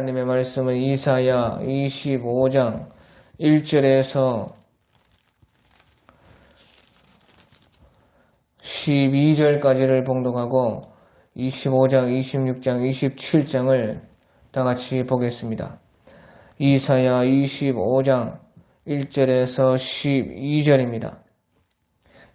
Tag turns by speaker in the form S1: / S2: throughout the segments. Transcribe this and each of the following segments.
S1: 하나님의 말씀은 이사야 25장 1절에서 12절까지를 봉독하고 25장, 26장, 27장을 다 같이 보겠습니다. 이사야 25장 1절에서 12절입니다.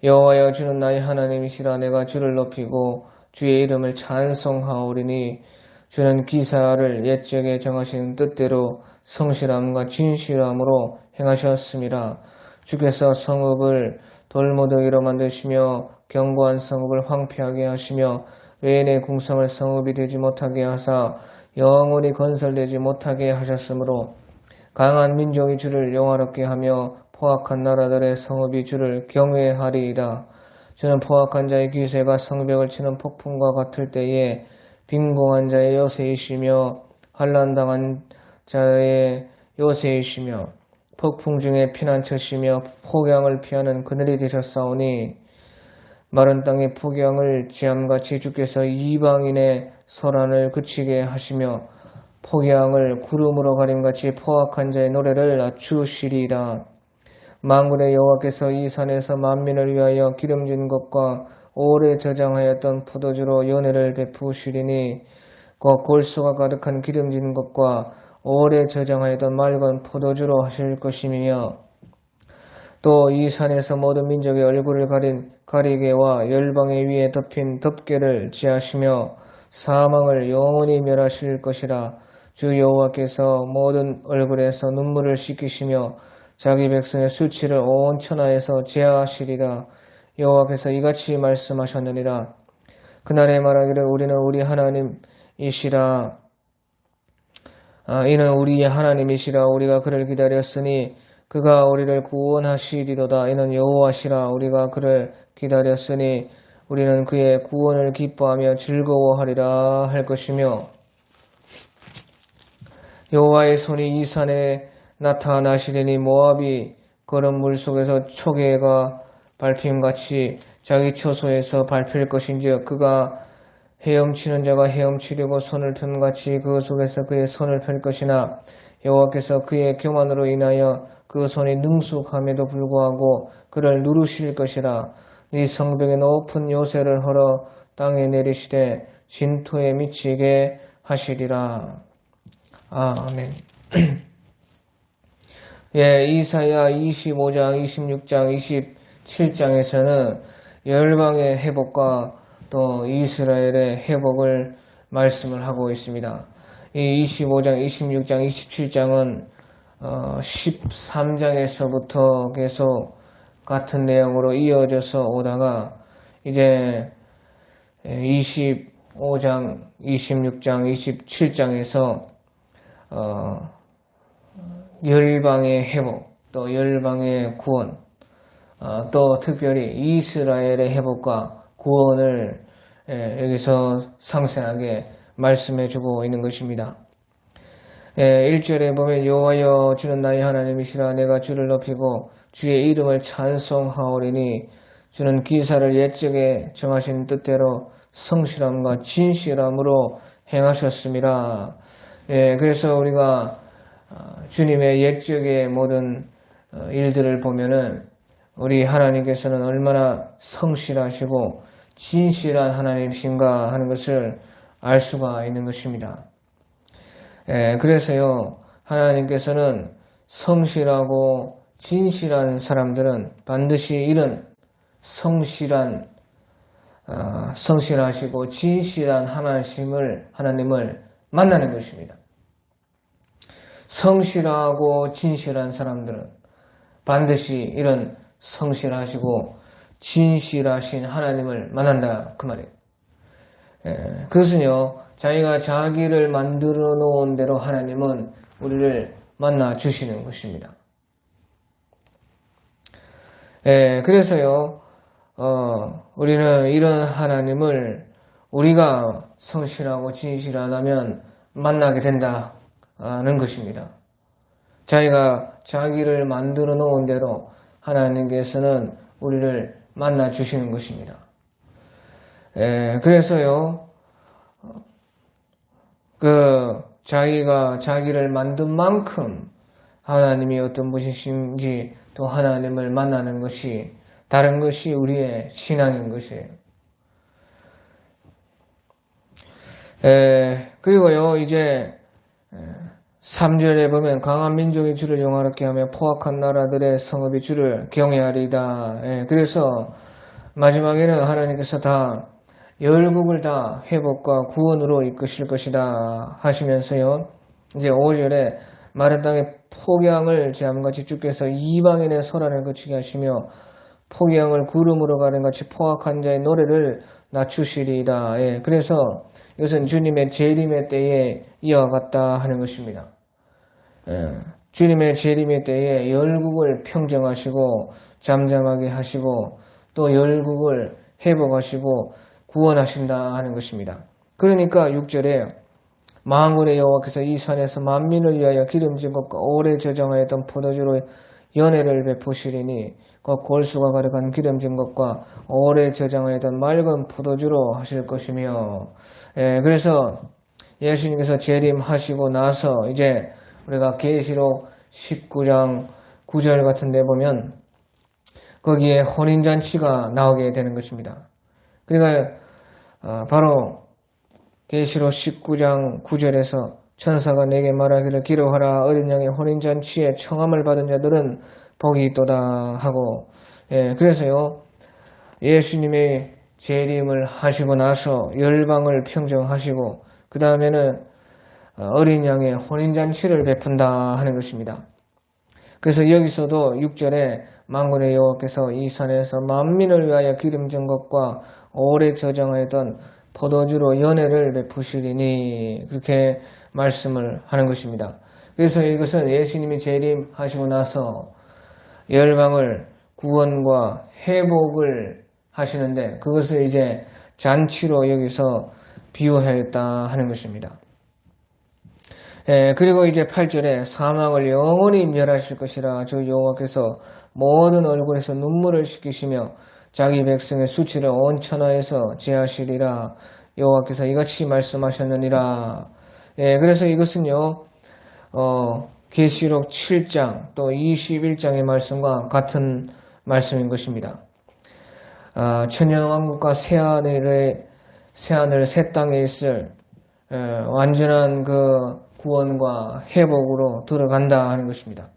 S1: 여호와여, 주는 나의 하나님이시라. 내가 주를 높이고 주의 이름을 찬송하오리니 주는 기사를 옛적에 정하신 뜻대로 성실함과 진실함으로 행하셨습니다. 주께서 성읍을 돌무더기로 만드시며 견고한 성읍을 황폐하게 하시며 외인의 궁성을 성읍이 되지 못하게 하사 영원히 건설되지 못하게 하셨으므로 강한 민족이 주를 영화롭게 하며 포악한 나라들의 성읍이 주를 경외하리이다. 주는 포악한 자의 기세가 성벽을 치는 폭풍과 같을 때에 빈궁한 자의 요새이시며 환난당한 자의 요새이시며 폭풍 중에 피난처시며 폭양을 피하는 그늘이 되셨사오니 마른 땅의 폭양을 지함같이 주께서 이방인의 소란을 그치게 하시며 폭양을 구름으로 가림같이 포악한 자의 노래를 낮추시리이다. 만군의 여호와께서 이 산에서 만민을 위하여 기름진 것과 오래 저장하였던 포도주로 연회를 베푸시리니 곧 골수가 가득한 기름진 것과 오래 저장하였던 맑은 포도주로 하실 것이며 또 이 산에서 모든 민족의 얼굴을 가린 가리개와 열방의 위에 덮인 덮개를 지하시며 사망을 영원히 멸하실 것이라. 주 여호와께서 모든 얼굴에서 눈물을 씻기시며 자기 백성의 수치를 온 천하에서 제하시리라. 여호와께서 이같이 말씀하셨느니라. 그날에 말하기를 우리는 우리 하나님이시라. 이는 우리의 하나님이시라. 우리가 그를 기다렸으니 그가 우리를 구원하시리로다. 이는 여호와시라. 우리가 그를 기다렸으니 우리는 그의 구원을 기뻐하며 즐거워하리라 할 것이며 여호와의 손이 이 산에 나타나시리니 모압이 거른 물속에서 초계가 밟힘같이 자기 처소에서 밟힐 것인즉 그가 헤엄치는 자가 헤엄치려고 손을 편같이 그 속에서 그의 손을 펼 것이나 여호와께서 그의 교만으로 인하여 그 손이 능숙함에도 불구하고 그를 누르실 것이라. 네 성벽의 높은 요새를 헐어 땅에 내리시되 진토에 미치게 하시리라. 아멘. 예, 이사야 25장, 26장, 27장에서는 열방의 회복과 또 이스라엘의 회복을 말씀을 하고 있습니다. 이 25장, 26장, 27장은 13장에서부터 계속 같은 내용으로 이어져서 오다가 이제 25장, 26장, 27장에서 열방의 회복, 또 열방의 구원, 또 특별히 이스라엘의 회복과 구원을 여기서 상세하게 말씀해주고 있는 것입니다. 1절에 보면 여호와여, 주는 나의 하나님이시라. 내가 주를 높이고 주의 이름을 찬송하오리니 주는 기사를 옛적에 정하신 뜻대로 성실함과 진실함으로 행하셨습니다. 그래서 우리가 주님의 옛적의 모든 일들을 보면은 우리 하나님께서는 얼마나 성실하시고 진실한 하나님이신가 하는 것을 알 수가 있는 것입니다. 그래서요, 하나님께서는 성실하고 진실한 사람들은 반드시 이런 성실하시고 진실한 하나님을 만나는 것입니다. 성실하고 진실한 사람들은 반드시 이런 성실하시고 진실하신 하나님을 만난다 그 말이에요. 그것은요, 자기가 자기를 만들어 놓은 대로 하나님은 우리를 만나 주시는 것입니다. 그래서요, 우리는 이런 하나님을 우리가 성실하고 진실하다면 만나게 된다는 것입니다. 자기가 자기를 만들어 놓은 대로 하나님께서는 우리를 만나 주시는 것입니다. 그래서요, 자기가 자기를 만든 만큼 하나님이 어떤 분이신지 또 하나님을 만나는 것이 다른 것이 우리의 신앙인 것이에요. 그리고요, 이제 3절에 보면 강한 민족이 주를 영화롭게 하며 포악한 나라들의 성읍이 주를 경외하리이다. 그래서 마지막에는 하나님께서 다 열국을 다 회복과 구원으로 이끄실 것이다 하시면서요, 이제 5절에 마른 땅의 폭양을 재함같이 주께서 이방인의 소란을 그치게 하시며 폭양을 구름으로 가는 같이 포악한 자의 노래를 낮추시리이다. 그래서 이것은 주님의 재림의 때에 이와 같다 하는 것입니다. 주님의 재림의 때에 열국을 평정하시고 잠잠하게 하시고 또 열국을 회복하시고 구원하신다 하는 것입니다. 그러니까 6절에 만군의 여호와께서 이 산에서 만민을 위하여 기름진 것과 오래 저장하였던 포도주로 연회를 베푸시리니 곧 골수가 가득한 기름진 것과 오래 저장하였던 맑은 포도주로 하실 것이며, 그래서 예수님께서 재림하시고 나서 이제 우리가 계시록 19장 9절 같은 데 보면 거기에 혼인잔치가 나오게 되는 것입니다. 그러니까 바로 계시록 19장 9절에서 천사가 내게 말하기를 기록하라 어린 양의 혼인잔치에 청함을 받은 자들은 복이 있도다 하고, 그래서요, 예수님의 재림을 하시고 나서 열방을 평정하시고 그 다음에는 어린 양의 혼인잔치를 베푼다 하는 것입니다. 그래서 여기서도 6절에 만군의 여호와께서 이 산에서 만민을 위하여 기름진 것과 오래 저장하였던 포도주로 연회를 베푸시리니 그렇게 말씀을 하는 것입니다. 그래서 이것은 예수님이 재림하시고 나서 열방을 구원과 회복을 하시는데 그것을 이제 잔치로 여기서 비유하였다 하는 것입니다. 그리고 이제 8절에 사망을 영원히 멸하실 것이라 주 여호와께서 모든 얼굴에서 눈물을 씻기시며 자기 백성의 수치를 온 천하에서 제하시리라 여호와께서 이같이 말씀하셨느니라. 그래서 이것은요 계시록 7장 또 21장의 말씀과 같은 말씀인 것입니다. 천년왕국과 새하늘 새 땅에 있을 완전한 그 구원과 회복으로 들어간다 하는 것입니다.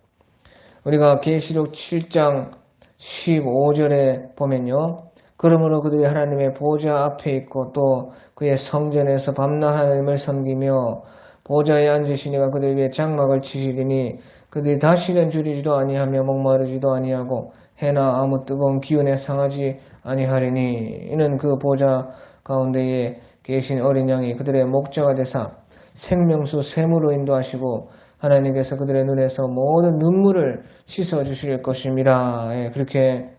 S1: 우리가 계시록 7장 15절에 보면요, 그러므로 그들이 하나님의 보좌 앞에 있고 또 그의 성전에서 밤낮 하나님을 섬기며 보좌에 앉으시니가 그들 위에 장막을 치시리니 그들이 다시는 줄이지도 아니하며 목마르지도 아니하고 해나 아무 뜨거운 기운에 상하지 아니하리니 이는 그 보좌 가운데에 계신 어린 양이 그들의 목자가 되사 생명수 샘으로 인도하시고 하나님께서 그들의 눈에서 모든 눈물을 씻어주실 것입니다. 그렇게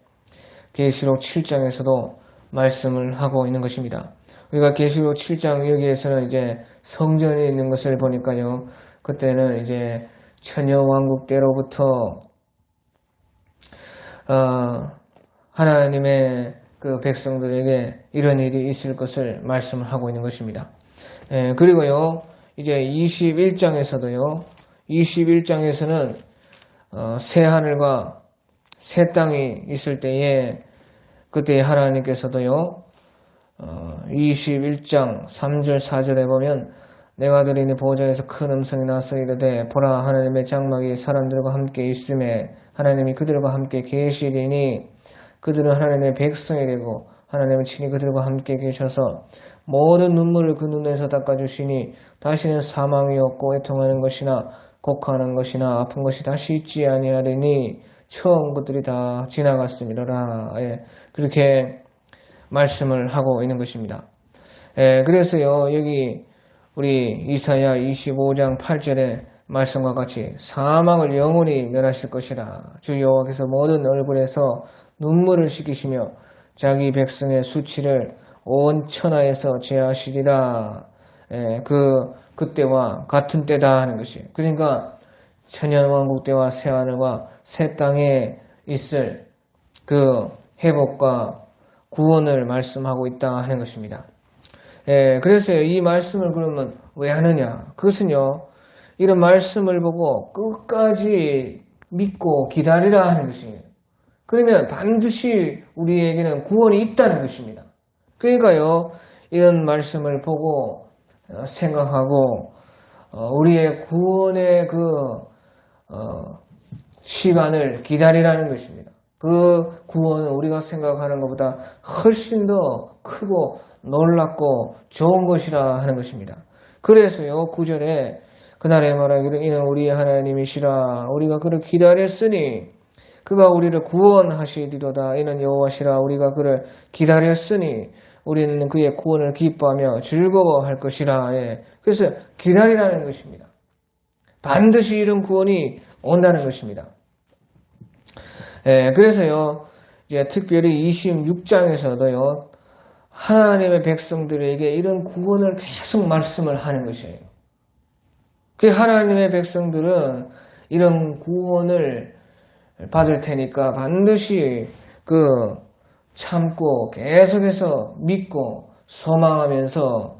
S1: 계시록 7장에서도 말씀을 하고 있는 것입니다. 우리가 계시록 7장 여기에서는 이제 성전이 있는 것을 보니까요, 그때는 이제 천여왕국 때로부터 하나님의 그 백성들에게 이런 일이 있을 것을 말씀을 하고 있는 것입니다. 그리고요, 이제 21장에서도요, 21장에서는 새 하늘과 새 땅이 있을 때에 그때 하나님께서도요 21장 3절 4절에 보면 내가 들으니 보좌에서 큰 음성이 나서 이르되 보라 하나님의 장막이 사람들과 함께 있음에 하나님이 그들과 함께 계시리니 그들은 하나님의 백성이 되고 하나님은 친히 그들과 함께 계셔서 모든 눈물을 그 눈에서 닦아주시니 다시는 사망이 없고 애통하는 것이나 곡하는 것이나 아픈 것이 다시 있지 아니하리니 처음 것들이 다 지나갔음이로라. 그렇게 말씀을 하고 있는 것입니다. 그래서요 여기 우리 이사야 25장 8절의 말씀과 같이 사망을 영원히 멸하실 것이라 주 여호와께서 모든 얼굴에서 눈물을 씻기시며 자기 백성의 수치를 온 천하에서 제하시리라. 그때와 같은 때다 하는 것이에요. 그러니까 천년왕국 때와 새하늘과 새 땅에 있을 그 회복과 구원을 말씀하고 있다 하는 것입니다. 그래서 이 말씀을 그러면 왜 하느냐? 그것은요, 이런 말씀을 보고 끝까지 믿고 기다리라 하는 것이에요. 그러면 반드시 우리에게는 구원이 있다는 것입니다. 그러니까요, 이런 말씀을 보고 생각하고 우리의 구원의 시간을 기다리라는 것입니다. 그 구원은 우리가 생각하는 것보다 훨씬 더 크고 놀랍고 좋은 것이라 하는 것입니다. 그래서요, 9절에 그날에 말하기를 이는 우리의 하나님이시라 우리가 그를 기다렸으니 그가 우리를 구원하시리로다. 이는 여호와시라 우리가 그를 기다렸으니 우리는 그의 구원을 기뻐하며 즐거워할 것이라. 예. 그래서 기다리라는 것입니다. 반드시 이런 구원이 온다는 것입니다. 예, 그래서요, 이제 특별히 26장에서도요, 하나님의 백성들에게 이런 구원을 계속 말씀을 하는 것이에요. 그 하나님의 백성들은 이런 구원을 받을 테니까 반드시 참고 계속해서 믿고 소망하면서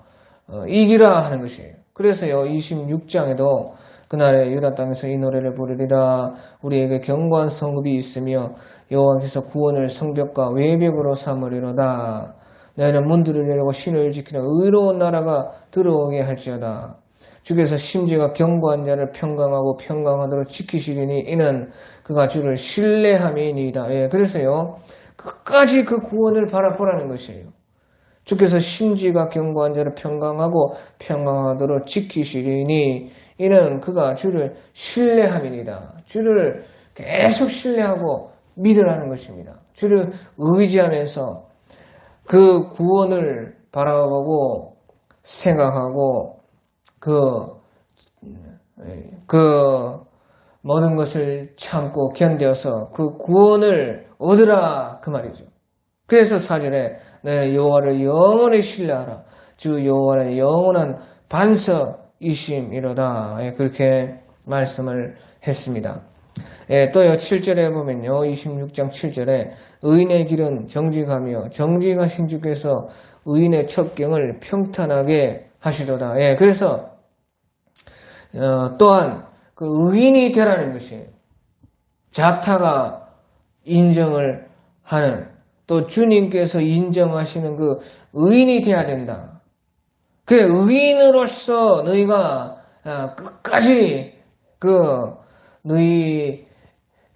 S1: 이기라 하는 것이에요. 그래서요, 26장에도 그날에 유다 땅에서 이 노래를 부르리라. 우리에게 견고한 성읍이 있으며 여호와께서 구원을 성벽과 외벽으로 삼으리로다. 너희는 문들을 열고 신을 지키는 의로운 나라가 들어오게 할지어다. 주께서 심지가 견고한 자를 평강하고 평강하도록 지키시리니 이는 그가 주를 신뢰함이니이다. 예, 그래서요, 끝까지 그 구원을 바라보라는 것이에요. 주께서 심지가 견고한 자를 평강하고 평강하도록 지키시리니 이는 그가 주를 신뢰함이니이다. 주를 계속 신뢰하고 믿으라는 것입니다. 주를 의지하면서 그 구원을 바라보고 생각하고 모든 것을 참고 견뎌서 그 구원을 얻으라 그 말이죠. 그래서 4절에 내 여호와를 영원히 신뢰하라. 주 여호와는 영원한 반석이심이로다. 그렇게 말씀을 했습니다. 또요 7절에 보면요, 26장 7절에 의인의 길은 정직하며 정직하신 주께서 의인의 첩경을 평탄하게 하시도다. 그래서 또한 그 의인이 되라는 것이에요. 자타가 인정을 하는, 또 주님께서 인정하시는 그 의인이 되어야 된다. 그 의인으로서 너희가 끝까지 너희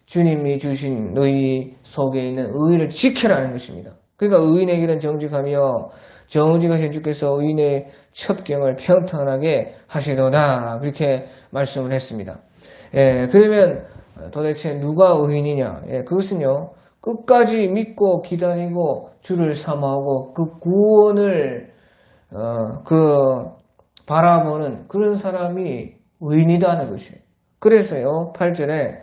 S1: 주님이 주신 너희 속에 있는 의의를 지켜라는 것입니다. 그러니까 의인의 길은 정직하며 정직하신 주께서 의인의 첩경을 평탄하게 하시도다. 그렇게 말씀을 했습니다. 그러면 도대체 누가 의인이냐? 그것은요, 끝까지 믿고 기다리고 주를 사모하고 그 구원을 바라보는 그런 사람이 의인이다는 것이에요. 그래서요, 8절에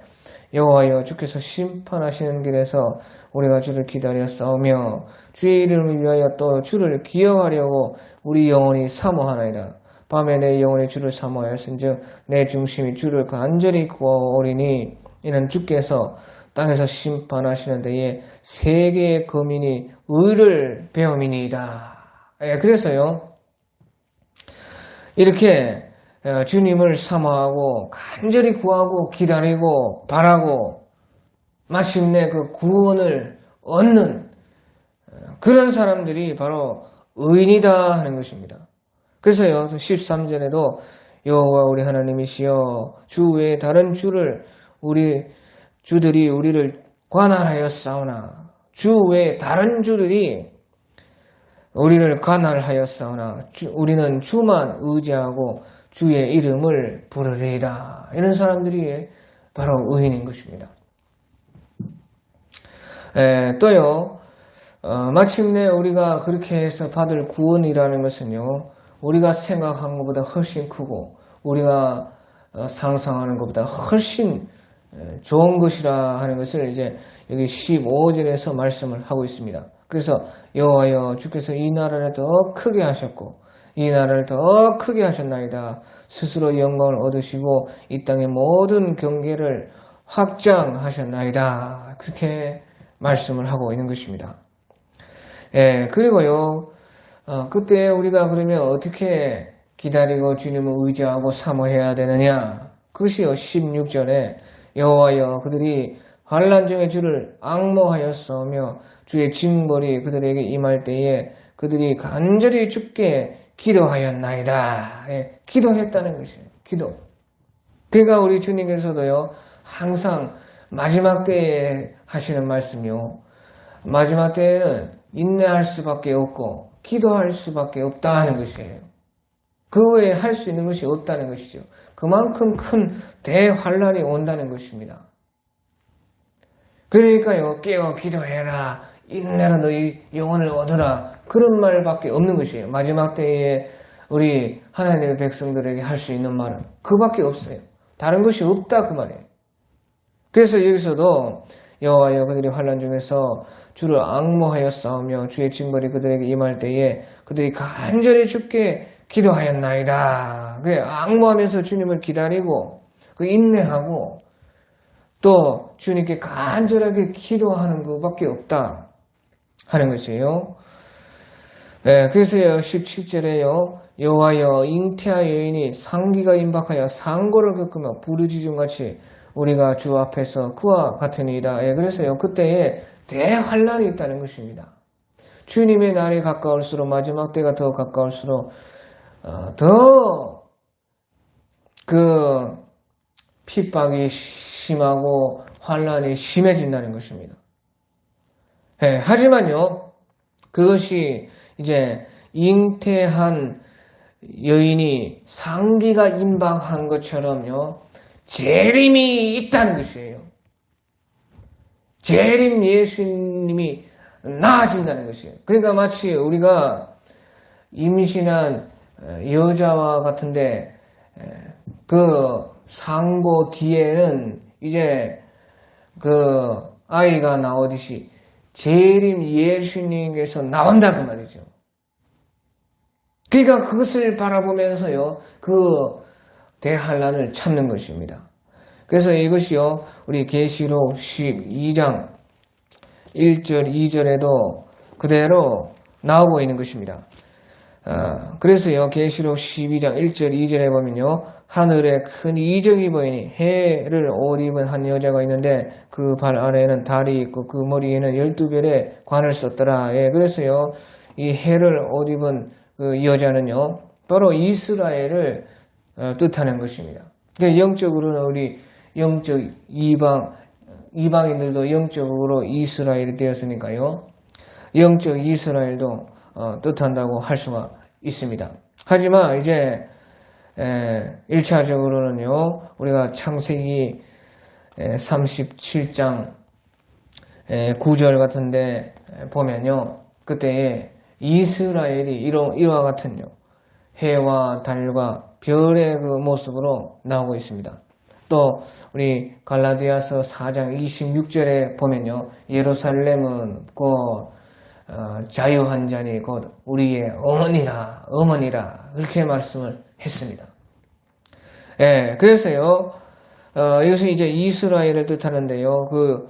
S1: 여호와여 주께서 심판하시는 길에서 우리가 주를 기다려 싸우며 주의 이름을 위하여 또 주를 기억하려고 우리 영혼이 사모하나이다. 밤에 내 영혼이 주를 사모하였은즉 내 중심이 주를 간절히 구하오리니 이는 주께서 땅에서 심판하시는 데에 세계의 거민이 의를 배움이니이다. 그래서요, 이렇게 주님을 사모하고 간절히 구하고 기다리고 바라고 마침내 그 구원을 얻는 그런 사람들이 바로 의인이다 하는 것입니다. 그래서요, 13절에도 여호와 우리 하나님이시여 주 외에 다른 주들이 우리를 관할하여 싸우나 주 외에 다른 주들이 우리를 관할하여 싸우나 우리는 주만 의지하고 주의 이름을 부르리이다. 이런 사람들이 바로 의인인 것입니다. 또요, 마침내 우리가 그렇게 해서 받을 구원이라는 것은요, 우리가 생각한 것보다 훨씬 크고 우리가 상상하는 것보다 훨씬 좋은 것이라 하는 것을 이제 여기 15절에서 말씀을 하고 있습니다. 그래서 여호와여 주께서 이 나라를 더 크게 하셨고 이 나라를 더 크게 하셨나이다. 스스로 영광을 얻으시고 이 땅의 모든 경계를 확장하셨나이다. 그렇게 말씀을 하고 있는 것입니다. 그리고요, 그때 우리가 그러면 어떻게 기다리고 주님을 의지하고 사모해야 되느냐? 그것이요 16절에 여호와여 그들이 환난 중에 주를 앙모하였으며 주의 징벌이 그들에게 임할 때에 그들이 간절히 주께 기도하였나이다. 예, 기도했다는 것이에요. 기도. 그러니까 우리 주님께서도요 항상 마지막 때에 하시는 말씀이요. 마지막 때에는 인내할 수밖에 없고 기도할 수밖에 없다는 것이에요. 그 외에 할 수 있는 것이 없다는 것이죠. 그만큼 큰 대환란이 온다는 것입니다. 그러니까요, 깨어 기도해라. 인내로 너희 영혼을 얻으라. 그런 말밖에 없는 것이에요. 마지막 때에 우리 하나님의 백성들에게 할 수 있는 말은 그밖에 없어요. 다른 것이 없다 그 말이에요. 그래서 여기서도 여호와여 그들이 환난 중에서 주를 앙모하여 싸우며 주의 징벌이 그들에게 임할 때에 그들이 간절히 주께 기도하였나이다. 그래 앙모하면서 주님을 기다리고 그 인내하고 또 주님께 간절하게 기도하는 것밖에 없다 하는 것이에요. 네, 그래서요 17절에요 여호와여 잉태한 여인이 상기가 임박하여 상고를 겪으며 부르짖음같이 우리가 주 앞에서 그와 같으니이다. 예, 그래서요 그때에 대환란이 있다는 것입니다. 주님의 날이 가까울수록 마지막 때가 더 가까울수록 더 그 핍박이 심하고 환란이 심해진다는 것입니다. 예, 하지만요 그것이 이제 잉태한 여인이 상기가 임박한 것처럼요 재림이 있다는 것이에요. 재림 예수님이 나아진다는 것이에요. 그러니까 마치 우리가 임신한 여자와 같은데 그 상고 뒤에는 이제 그 아이가 나오듯이 재림 예수님께서 나온다 그 말이죠. 그러니까 그것을 바라보면서요 그 대환란을 참는 것입니다. 그래서 이것이요 우리 계시록 12장 1절 2절에도 그대로 나오고 있는 것입니다. 그래서요 계시록 12장 1절 2절에 보면요 하늘에 큰 이적이 보이니 해를 옷 입은 한 여자가 있는데 그 발 아래에는 달이 있고 그 머리에는 12별의 관을 썼더라. 예, 그래서요 이 해를 옷 입은 그 여자는요 바로 이스라엘을 뜻하는 것입니다. 그러니까 영적으로는 우리 영적 이방인들도 영적으로 이스라엘이 되었으니까요. 영적 이스라엘도 뜻한다고 할 수가 있습니다. 하지만 이제 1차적으로는요. 우리가 창세기 37장 9절 같은데 보면요. 그때 이스라엘이 이와 같은요. 해와 달과 별의 그 모습으로 나오고 있습니다. 또 우리 갈라디아서 4장 26절에 보면요. 예루살렘은 곧 자유한 자니 곧 우리의 어머니라 이렇게 말씀을 했습니다. 예, 그래서요. 이것은 이제 이스라엘을 뜻하는데요. 그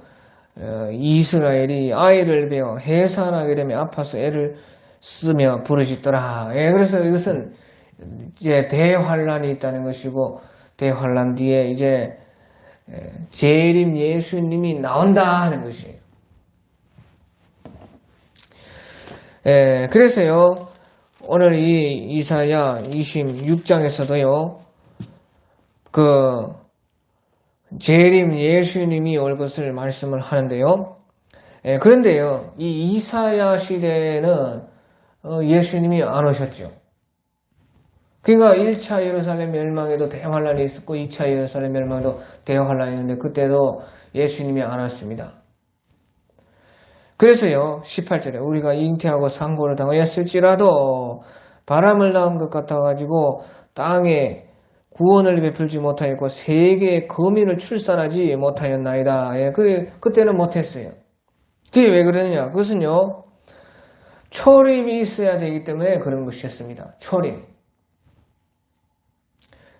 S1: 이스라엘이 아이를 베어 해산하게 되면 아파서 애를 쓰며 부르짖더라. 예, 그래서 이것은 이제 대환란이 있다는 것이고 대환란 뒤에 이제 재림 예수님이 나온다 하는 것이에요. 예, 그래서요 오늘 이 이사야 26장에서도요 그 재림 예수님이 올 것을 말씀을 하는데요. 예, 그런데요 이 이사야 시대에는 예수님이 안 오셨죠. 그러니까 1차 예루살렘 멸망에도 대환란이 있었고 2차 예루살렘 멸망에도 대환란이 있는데 그때도 예수님이 안 왔습니다. 그래서요 18절에 우리가 잉태하고 상고를 당하였을지라도 바람을 낳은 것 같아가지고 땅에 구원을 베풀지 못하였고 세계의 거민을 출산하지 못하였나이다. 예, 그때는 못했어요. 그게 왜 그러느냐? 그것은요 초림이 있어야 되기 때문에 그런 것이었습니다. 초림.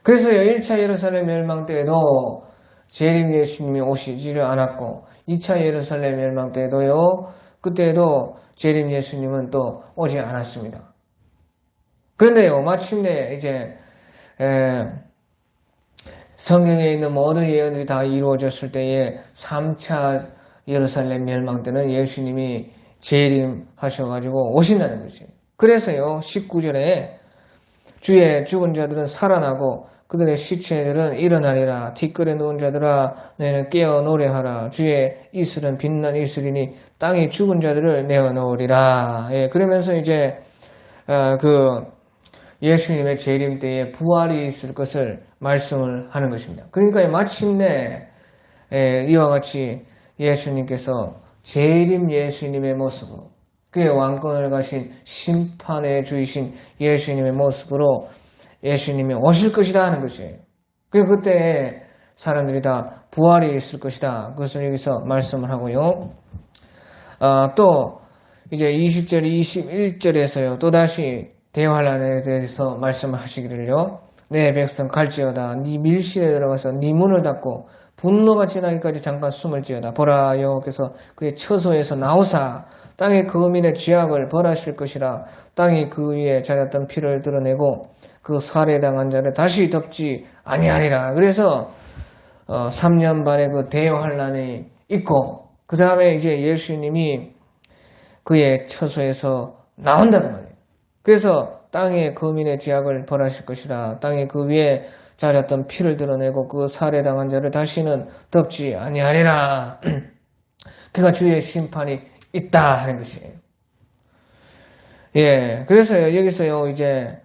S1: 그래서요 1차 예루살렘 멸망 때에도 재림 예수님이 오시지를 않았고 2차 예루살렘 멸망 때에도요 그때도 재림 예수님은 또 오지 않았습니다. 그런데요, 마침내 이제 성경에 있는 모든 예언들이 다 이루어졌을 때에 3차 예루살렘 멸망 때는 예수님이 재림하셔가지고 오신다는 것이에요. 그래서요, 19절에 주의 죽은 자들은 살아나고 그들의 시체들은 일어나리라. 티끌에 누운 자들아 너희는 깨어 노래하라. 주의 이슬은 빛난 이슬이니 땅이 죽은 자들을 내어놓으리라. 예, 그러면서 이제 예수님의 재림 때에 부활이 있을 것을 말씀을 하는 것입니다. 그러니까 마침내 이와 같이 예수님께서 재림 예수님의 모습으로 그의 왕권을 가신 심판의 주이신 예수님의 모습으로 예수님이 오실 것이다 하는 것이에요. 그때 사람들이 다 부활이 있을 것이다. 그것을 여기서 말씀을 하고요. 또 이제 20절, 21절에서요. 또다시 대환란에 대해서 말씀을 하시기를요. 내 백성 갈지어다. 네 밀실에 들어가서 네 문을 닫고 분노가 지나기까지 잠깐 숨을 지어다. 보라, 여호와께서 그의 처소에서 나오사 땅의 거민의 죄악을 벌하실 것이라. 땅이 그 위에 자랐던 피를 드러내고 그 살해당한 자를 다시 덮지 아니하리라. 그래서 3년 반의 그 대환란이 있고 그 다음에 이제 예수님이 그의 처소에서 나온다는 말이에요. 그래서 땅의 거민의 죄악을 벌하실 것이라. 땅이 그 위에 자랐던 피를 드러내고 그 살해당한 자를 다시는 덮지 아니하리라. 그가 주의 심판이 있다 하는 것이에요. 예, 그래서요 여기서요 이제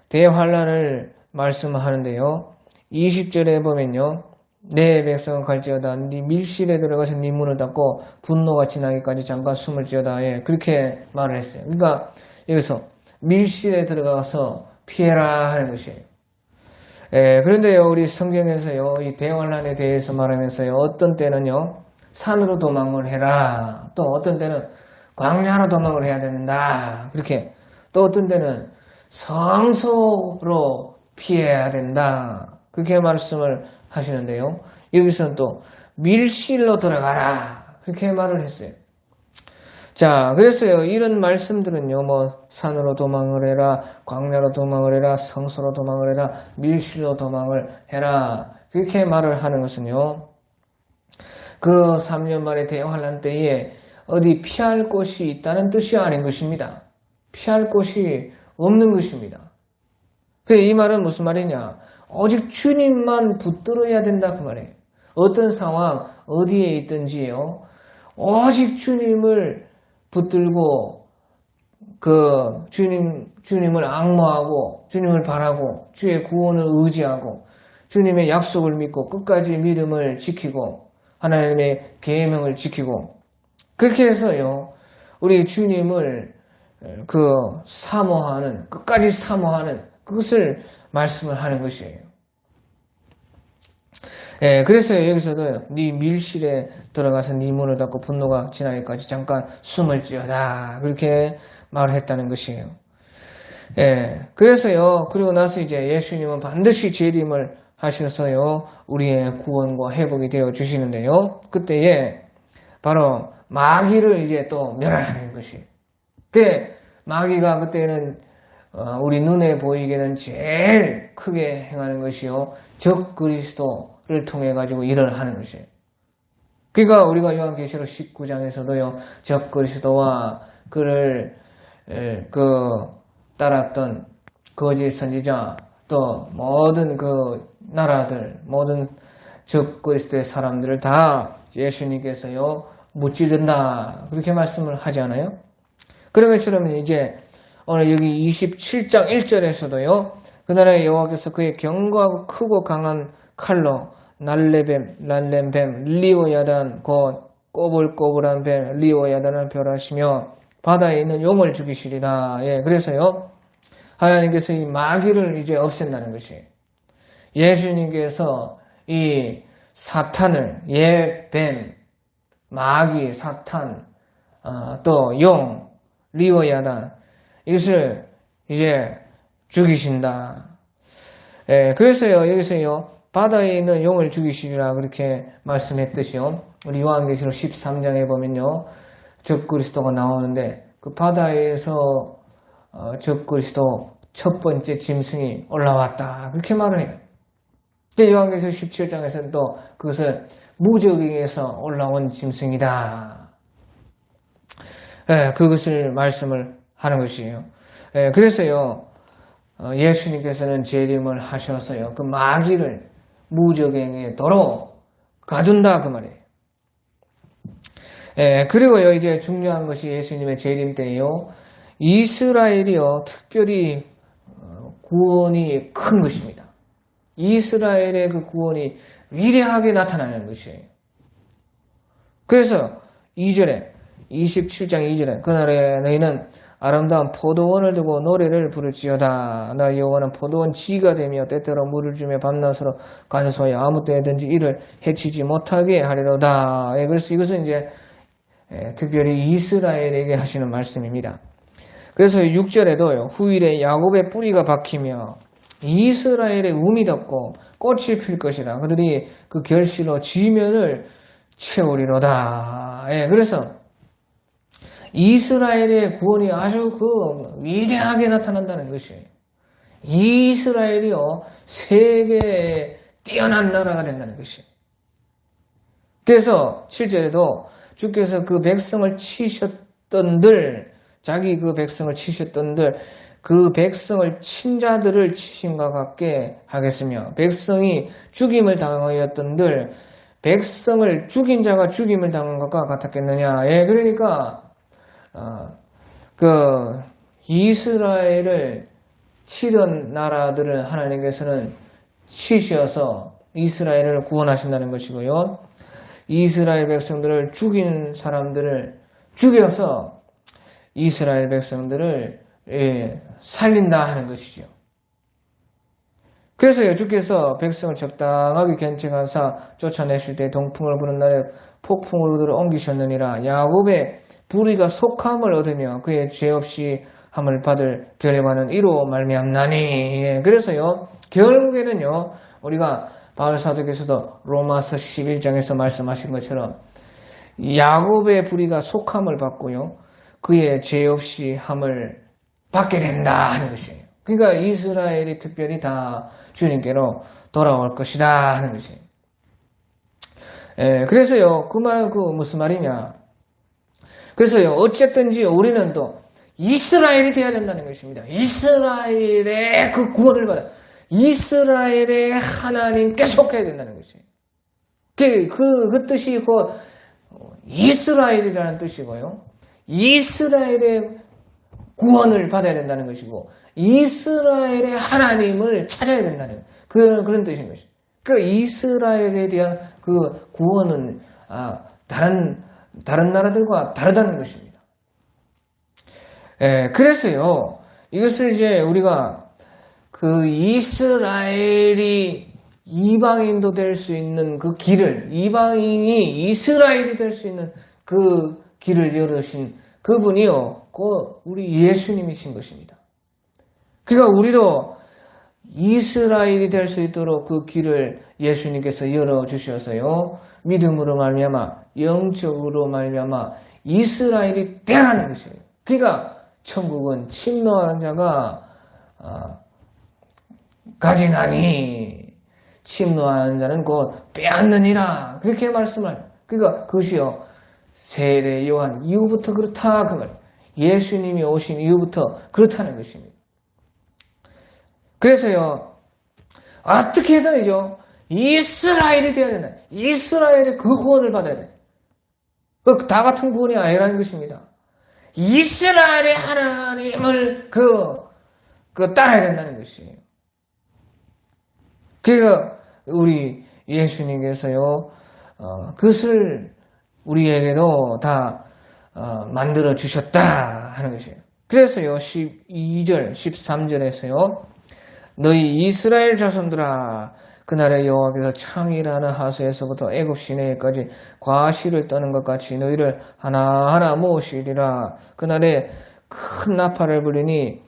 S1: 대환란을 말씀하는데요. 20절에 보면요. 내 백성은 갈지어다. 네 밀실에 들어가서 네 문을 닫고 분노가 지나기까지 잠깐 숨을 지어다. 예, 그렇게 말을 했어요. 그러니까 여기서 밀실에 들어가서 피해라 하는 것이에요. 예, 그런데요, 우리 성경에서요, 이 대환란에 대해서 말하면서요, 어떤 때는요, 산으로 도망을 해라. 또 어떤 때는 광야로 도망을 해야 된다. 그렇게. 또 어떤 때는 성소로 피해야 된다. 그렇게 말씀을 하시는데요. 여기서는 또 밀실로 들어가라. 그렇게 말을 했어요. 자, 그래서요, 이런 말씀들은요, 산으로 도망을 해라, 광야로 도망을 해라, 성소로 도망을 해라, 밀실로 도망을 해라. 그렇게 말을 하는 것은요, 그 3년 만에 대환란 때에 어디 피할 곳이 있다는 뜻이 아닌 것입니다. 피할 곳이 없는 것입니다. 이 말은 무슨 말이냐? 오직 주님만 붙들어야 된다 그 말이에요. 어떤 상황, 어디에 있든지요, 오직 주님을 붙들고 주님을 앙모하고 주님을 바라고 주의 구원을 의지하고 주님의 약속을 믿고 끝까지 믿음을 지키고 하나님의 계명을 지키고 그렇게 해서요 우리 주님을 사모하는 끝까지 사모하는 그것을 말씀을 하는 것이에요. 예, 그래서 여기서도 네 밀실에 들어가서 네 문을 닫고 분노가 지나기까지 잠깐 숨을 지어다. 그렇게 말을 했다는 것이에요. 예, 그래서요, 그리고 나서 이제 예수님은 반드시 재림을 하셔서요, 우리의 구원과 회복이 되어 주시는데요. 그때에 바로 마귀를 이제 또 멸하는 것이. 마귀가 그때는 우리 눈에 보이기에는 제일 크게 행하는 것이요, 적 그리스도를 통해 가지고 일을 하는 것이에요. 그러니까 우리가 요한계시록 19장에서도요, 적 그리스도와 그를 따랐던 거짓 선지자, 또 모든 그 나라들, 모든 적 그리스도의 사람들을 다 예수님께서요 무찌른다 그렇게 말씀을 하지 않아요? 그런 것처럼 이제 오늘 여기 27장 1절에서도요 그나라의 여호와께서 그의 견고하고 크고 강한 칼로 날렘뱀 리오야단 곧 꼬불꼬불한 뱀 리오야단을 멸하시며 바다에 있는 용을 죽이시리라. 예, 그래서요 하나님께서 이 마귀를 이제 없앤다는 것이에요. 예수님께서 이 사탄을 뱀, 마귀, 사탄, 또 용, 리오야단 이것을 이제 죽이신다. 예, 그래서요 여기서요 바다에 있는 용을 죽이시리라 그렇게 말씀했듯이요. 우리 요한계시록 13장에 보면요 적 그리스도가 나오는데 그 바다에서 적 그리스도 첫 번째 짐승이 올라왔다. 그렇게 말을 해요. 요한계시록 17장에서는 또 그것을 무적에서 올라온 짐승이다. 그것을 말씀을 하는 것이에요. 그래서요, 예수님께서는 재림을 하셔서요, 그 마귀를 무적행에 도로 가둔다. 그 말이에요. 그리고요, 이제 중요한 것이 예수님의 재림 때요, 이스라엘이요, 특별히 구원이 큰 것입니다. 이스라엘의 그 구원이 위대하게 나타나는 것이에요. 그래서 2절에 27장 2절에 그날에 너희는 아름다운 포도원을 두고 노래를 부를지어다. 나 여호와는 포도원 지가 되며 때때로 물을 주며 밤낮으로 간수하여 아무 때든지 이를 해치지 못하게 하리로다. 그래서 이것은 이제 특별히 이스라엘에게 하시는 말씀입니다. 그래서 6절에도요. 후일에 야곱의 뿌리가 박히며 이스라엘의 움이 덮고 꽃이 필 것이라. 그들이 그 결실로 지면을 채우리로다. 그래서 이스라엘의 구원이 아주 그 위대하게 나타난다는 것이에요. 이스라엘이요, 세계에 뛰어난 나라가 된다는 것이에요. 그래서 7절에도 주께서 그 백성을 치셨던들, 자기 그 백성을 치셨던들, 그 백성을 친자들을 치심과 같게 하겠으며, 백성이 죽임을 당하였던들, 백성을 죽인 자가 죽임을 당한 것과 같았겠느냐. 그러니까 그 이스라엘을 치던 나라들을 하나님께서는 치셔서 이스라엘을 구원하신다는 것이고요. 이스라엘 백성들을 죽인 사람들을 죽여서 이스라엘 백성들을 살린다 하는 것이죠. 그래서요, 주께서 백성을 적당하게 견책하사 쫓아내실 때 동풍을 부는 날에 폭풍으로 그들을 옮기셨느니라. 야곱의 불의가 속함을 얻으며 그의 죄 없이 함을 받을 결과는 이로 말미암나니. 그래서요, 결국에는요, 우리가 바울 사도께서도 로마서 11장에서 말씀하신 것처럼 야곱의 불의가 속함을 받고요, 그의 죄 없이 함을 받게 된다 하는 것이에요. 그러니까 이스라엘이 특별히 다 주님께로 돌아올 것이다 하는 것이에요. 그래서요, 그 말은 무슨 말이냐. 그래서요, 어쨌든지 우리는 또 이스라엘이 되어야 된다는 것입니다. 이스라엘의 그 구원을 받아, 이스라엘의 하나님께 속해야 된다는 것이에요. 그 뜻이 곧 이스라엘이라는 뜻이고요. 이스라엘의 구원을 받아야 된다는 것이고, 이스라엘의 하나님을 찾아야 된다는 그런 뜻인 것이죠. 그 이스라엘에 대한 그 구원은 다른 나라들과 다르다는 것입니다. 그래서요, 이것을 이제 우리가 그 이스라엘이 이방인도 될 수 있는 그 길을, 이방인이 이스라엘이 될 수 있는 그 길을 열으신 그분이요, 우리 예수님이신 것입니다. 그러니까 우리도 이스라엘이 될 수 있도록 그 길을 예수님께서 열어주셔서요, 믿음으로 말미암아, 영적으로 말미암아 이스라엘이 되라는 것이에요. 그러니까 천국은 침노하는 자가 가지나니 침노하는 자는 곧 빼앗느니라. 그렇게 말씀을. 그러니까 그것이요, 세례 요한 이후부터 그렇다 그 말. 예수님이 오신 이후부터 그렇다는 것입니다. 그래서요, 어떻게든요, 이스라엘이 되어야 된다. 이스라엘의 그 구원을 받아야 돼. 다 같은 구원이 아니라는 것입니다. 이스라엘의 하나님을 따라야 된다는 것이에요. 그러니까 우리 예수님께서요, 그것을 우리에게도 다 만들어 주셨다 하는 것이에요. 그래서요, 12절, 13절에서요, 너희 이스라엘 자손들아, 그날의 여호와께서 창이라는 하수에서부터 애굽 시내에까지 과실을 떠는 것 같이 너희를 하나하나 모으시리라. 그날에 큰 나팔을 불리니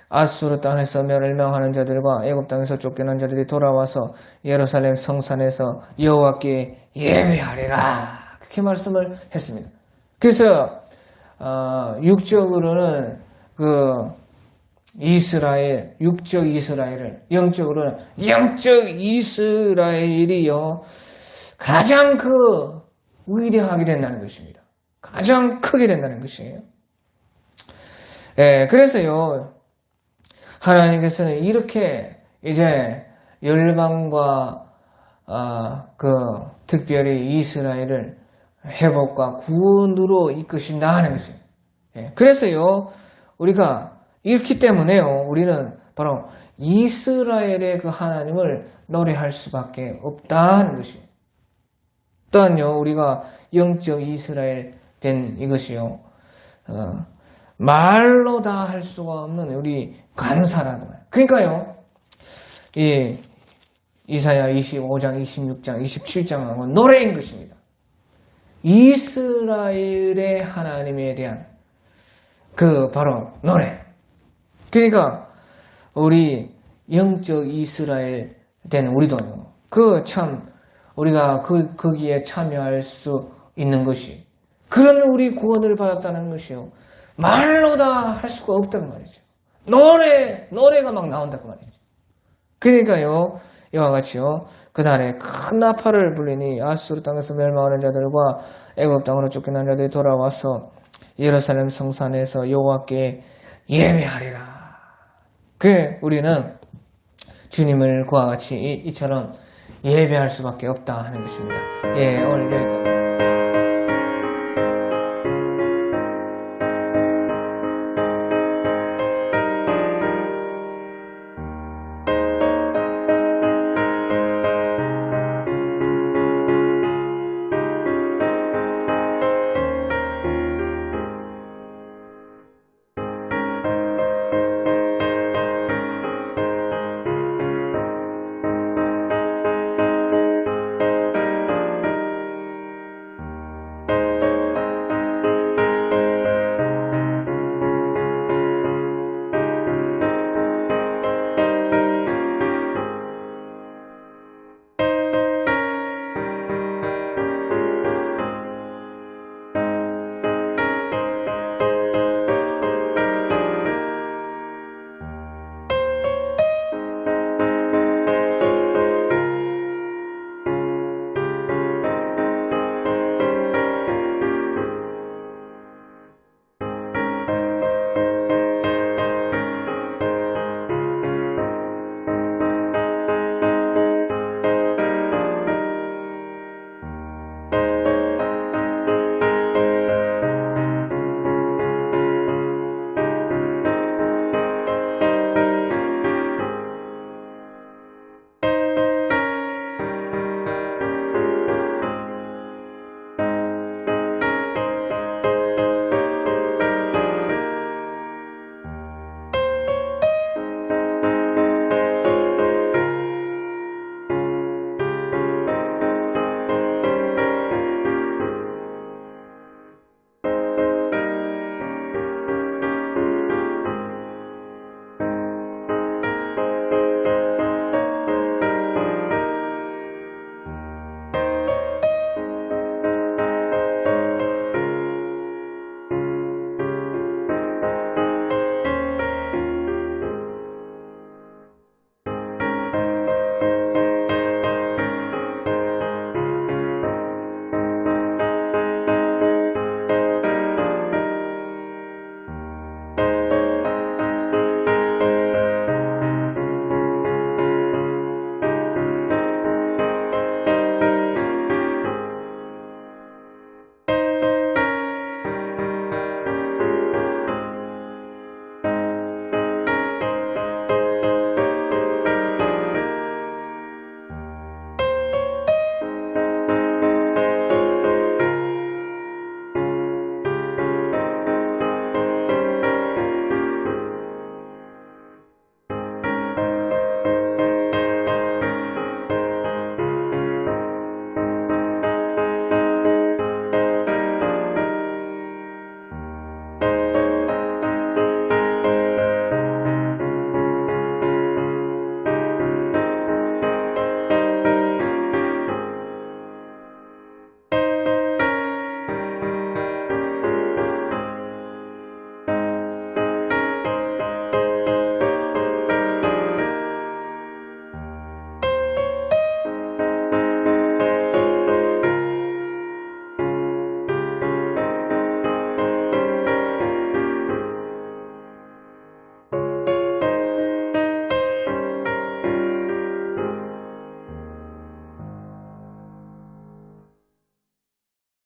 S1: 아수르 땅에서 멸망하는 자들과 애굽 땅에서 쫓겨난 자들이 돌아와서 예루살렘 성산에서 여호와께 예배하리라. 그렇게 말씀을 했습니다. 그래서 육적으로는 이스라엘, 육적 이스라엘을, 영적으로는 영적 이스라엘이요, 가장 위대하게 된다는 것입니다. 가장 크게 된다는 것이에요. 예, 그래서요, 하나님께서는 이렇게 이제 열방과 특별히 이스라엘을 회복과 구원으로 이끄신다 하는 것이에요. 예, 그래서요, 우리가 이렇기 때문에요, 우리는 바로 이스라엘의 그 하나님을 노래할 수밖에 없다는 것이에요. 또한요, 우리가 영적 이스라엘 된 이것이요, 말로 다 할 수가 없는 우리 감사라는 거예요. 그러니까요, 이 이사야 25장, 26장, 27장은 노래인 것입니다. 이스라엘의 하나님에 대한 바로 노래. 그러니까 우리 영적 이스라엘 된 우리도요, 우리가 거기에 참여할 수 있는 것이, 그런 우리 구원을 받았다는 것이요, 말로 다 할 수가 없단 말이죠. 노래가 막 나온다고 말이죠. 그러니까요, 이와 같이요, 그날에 큰 나팔을 불리니 아수르 땅에서 멸망하는 자들과 애굽 땅으로 쫓겨난 자들이 돌아와서 예루살렘 성산에서 여호와께 예배하리라. 우리는 주님을 그와 같이 이처럼 예배할 수밖에 없다 하는 것입니다. 예, 오늘 여기까지.